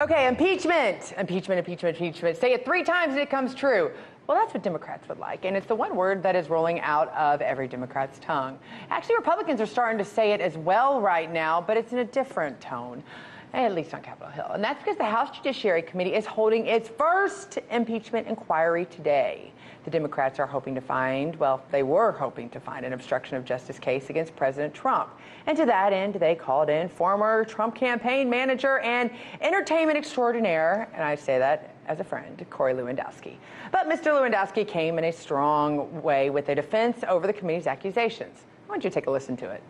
Okay, impeachment. Impeachment, impeachment, impeachment. Say it 3 times and it comes true. Well, that's what Democrats would like, and it's the one word that is rolling out of every Democrat's tongue. Actually, Republicans are starting to say it as well right now, but it's in a different tone, at least on Capitol Hill. And that's because the House Judiciary Committee is holding its first impeachment inquiry today. The Democrats are hoping to find, well, they were hoping to find an obstruction of justice case against President Trump. And to that end, they called in former Trump campaign manager and entertainment extraordinaire, and I say that as a friend, Corey Lewandowski. But Mr. Lewandowski came in a strong way with a defense over the committee's accusations. Why don't you take a listen to it?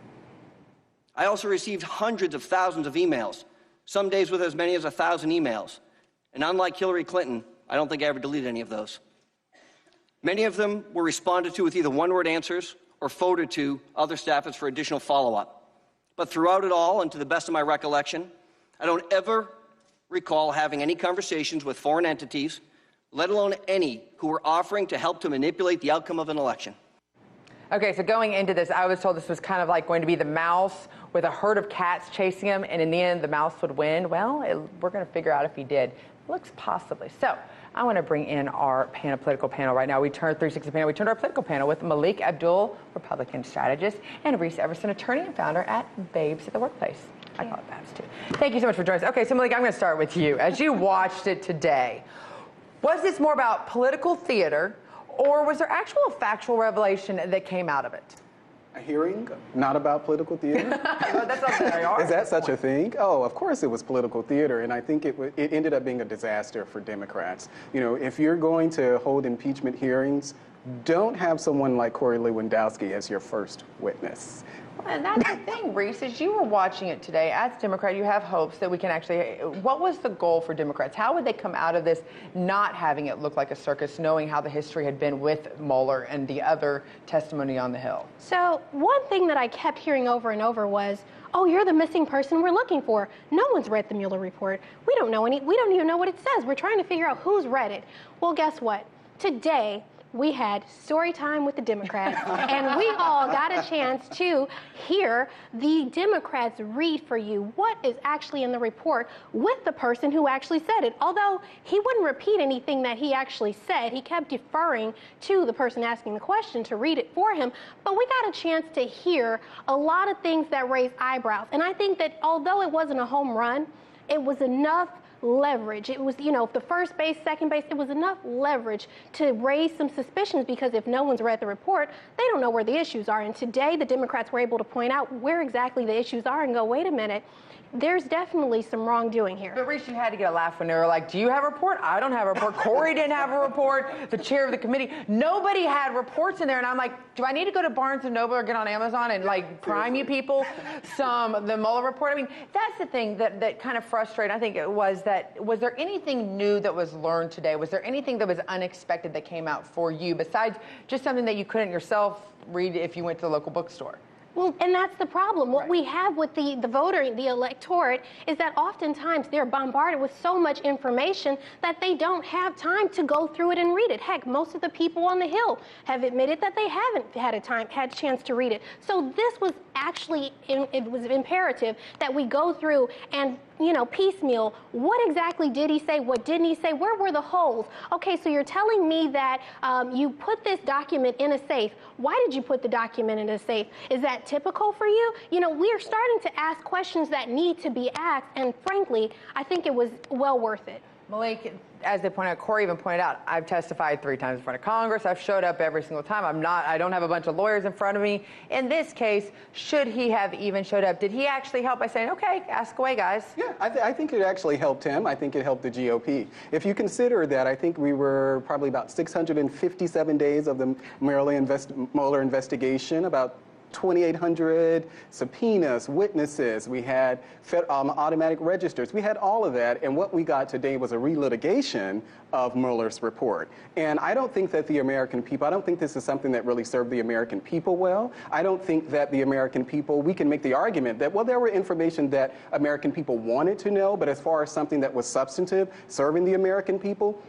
I also received hundreds of thousands of emails, some days with as many as 1,000 emails. And unlike Hillary Clinton, I don't think I ever deleted any of those. Many of them were responded to with either one-word answers or forwarded to other staffers for additional follow-up. But throughout it all, and to the best of my recollection, I don't ever recall having any conversations with foreign entities, let alone any who were offering to help to manipulate the outcome of an election. Okay, so going into this, I was told this was kind of like going to be the mouse with a herd of cats chasing him, and in the end, the mouse would win. Well, we're going to figure out if he did. Looks possibly. So I want to bring in our political panel right now. We turned 360 panel. We turned our political panel with Malik Abdul, Republican strategist, and Reese Everson, attorney and founder at Babes at the Workplace. I call it Babs too. Thank you so much for joining us. Okay, so Malik, I'm going to start with you. As you watched it today, was this more about political theater, or was there actual factual revelation that came out of it? A hearing, not about political theater? That's not very hard. Is that such a thing? Oh, of course it was political theater, and I think it ended up being a disaster for Democrats. You know, if you're going to hold impeachment hearings, don't have someone like Corey Lewandowski as your first witness. Well, and that's the thing, Reese, as you were watching it today, as a Democrat, you have hopes that we can actually, what was the goal for Democrats? How would they come out of this not having it look like a circus, knowing how the history had been with Mueller and the other testimony on the Hill? So one thing that I kept hearing over and over was, oh, you're the missing person we're looking for. No one's read the Mueller Report. We don't even know what it says. We're trying to figure out who's read it. Well, guess what? Today, we had story time with the Democrats, and we all got a chance to hear the Democrats read for you what is actually in the report with the person who actually said it. Although he wouldn't repeat anything that he actually said, he kept deferring to the person asking the question to read it for him. But we got a chance to hear a lot of things that raised eyebrows. And I think that although it wasn't a home run, it was enough leverage. It was, you know, the first base, second base, it was enough leverage to raise some suspicions, because if no one's read the report, they don't know where the issues are. And today, the Democrats were able to point out where exactly the issues are and go, wait a minute, there's definitely some wrongdoing here. But Reese, you had to get a laugh when they were like, do you have a report? I don't have a report. Corey didn't have a report. The chair of the committee. Nobody had reports in there. And I'm like, do I need to go to Barnes & Noble or get on Amazon and like prime you people the Mueller report? I mean, that's the thing that kind of frustrated, I think it was that, was there anything new that was learned today? Was there anything that was unexpected that came out for you besides just something that you couldn't yourself read if you went to the local bookstore? Well, and that's the problem. What we have with the voter, the electorate, is that oftentimes they're bombarded with so much information that they don't have time to go through it and read it. Heck, most of the people on the Hill have admitted that they haven't had a chance to read it. So this was actually, it was imperative that we go through and, you know, piecemeal. What exactly did he say? What didn't he say? Where were the holes? Okay, so you're telling me that you put this document in a safe. Why did you put the document in a safe? Is that typical for you? You know, we are starting to ask questions that need to be asked, and frankly, I think it was well worth it. Malik, as they pointed out, Corey even pointed out, I've testified 3 times in front of Congress. I've showed up every single time. I don't have a bunch of lawyers in front of me. In this case, should he have even showed up? Did he actually help by saying, okay, ask away, guys? Yeah, I think it actually helped him. I think it helped the GOP. If you consider that, I think we were probably about 657 days of the Mueller investigation, about 2,800 subpoenas, witnesses. We had automatic registers. We had all of that, and what we got today was a relitigation of Mueller's report. And I don't think that the American people, I don't think this is something that really served the American people well. I don't think that the American people, we can make the argument that, well, there were information that American people wanted to know, but as far as something that was substantive, serving the American people,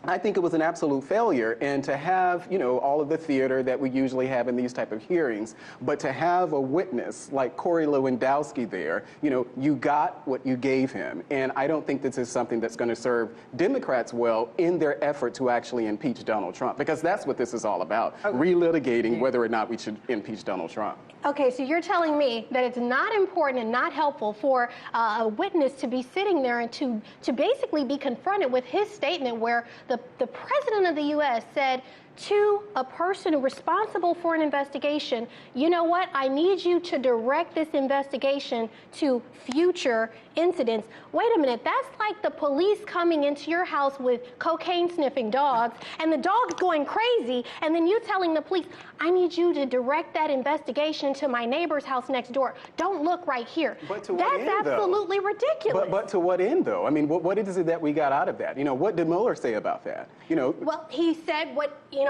I think it was an absolute failure, and to have, all of the theater that we usually have in these type of hearings, but to have a witness like Corey Lewandowski there, you got what you gave him, and I don't think this is something that's going to serve Democrats well in their effort to actually impeach Donald Trump, because that's what this is all about, relitigating whether or not we should impeach Donald Trump. Okay, so you're telling me that it's not important and not helpful for a witness to be sitting there and to basically be confronted with his statement where the president of the U.S. said to a person responsible for an investigation, you know what, I need you to direct this investigation to future incidents. Wait a minute, that's like the police coming into your house with cocaine-sniffing dogs, and the dog's going crazy, and then you telling the police, I need you to direct that investigation to my neighbor's house next door. Don't look right here. But to what end, that's absolutely ridiculous. But to what end, though? I mean, what is it that we got out of that? What did Mueller say about that? Well, he said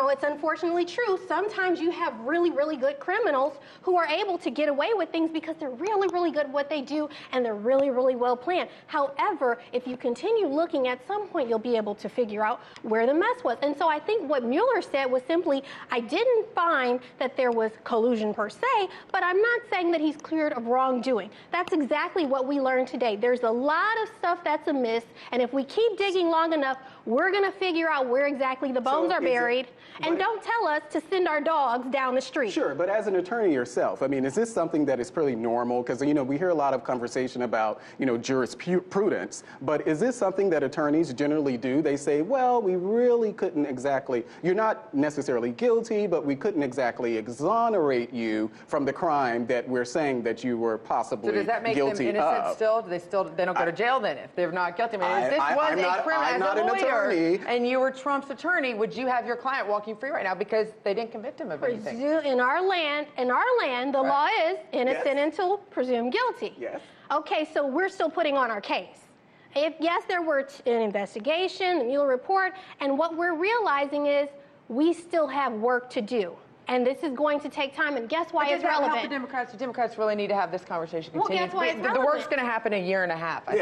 it's unfortunately true. Sometimes you have really, really good criminals who are able to get away with things because they're really, really good at what they do and they're really, really well planned. However, if you continue looking, at some point you'll be able to figure out where the mess was. And so I think what Mueller said was simply, I didn't find that there was collusion per se, but I'm not saying that he's cleared of wrongdoing. That's exactly what we learned today. There's a lot of stuff that's amiss, and if we keep digging long enough, we're going to figure out where exactly the bones are buried. And don't tell us to send our dogs down the street. Sure, but as an attorney yourself, I mean, is this something that is pretty normal? Because, we hear a lot of conversation about, jurisprudence, but is this something that attorneys generally do? They say, well, we really couldn't exactly, you're not necessarily guilty, but we couldn't exactly exonerate you from the crime that we're saying that you were possibly guilty of. So does that make them innocent still? They don't go to jail then if they're not guilty? I mean, if this was a criminal, as a lawyer, and you were Trump's attorney, would you have your client walking free right now because they didn't convict him of anything? In our land, the law is innocent until presumed guilty. Yes. Okay, so we're still putting on our case. Yes, there were an investigation, the Mueller report, and what we're realizing is we still have work to do. And this is going to take time, and guess why it's relevant? Help the Democrats? The Democrats really need to have this conversation continue. Well, guess why it's relevant? The work's going to happen in a year and a half, I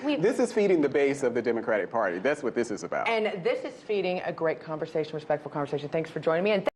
think. This is feeding the base of the Democratic Party. That's what this is about. And this is feeding a great conversation, respectful conversation. Thanks for joining me. And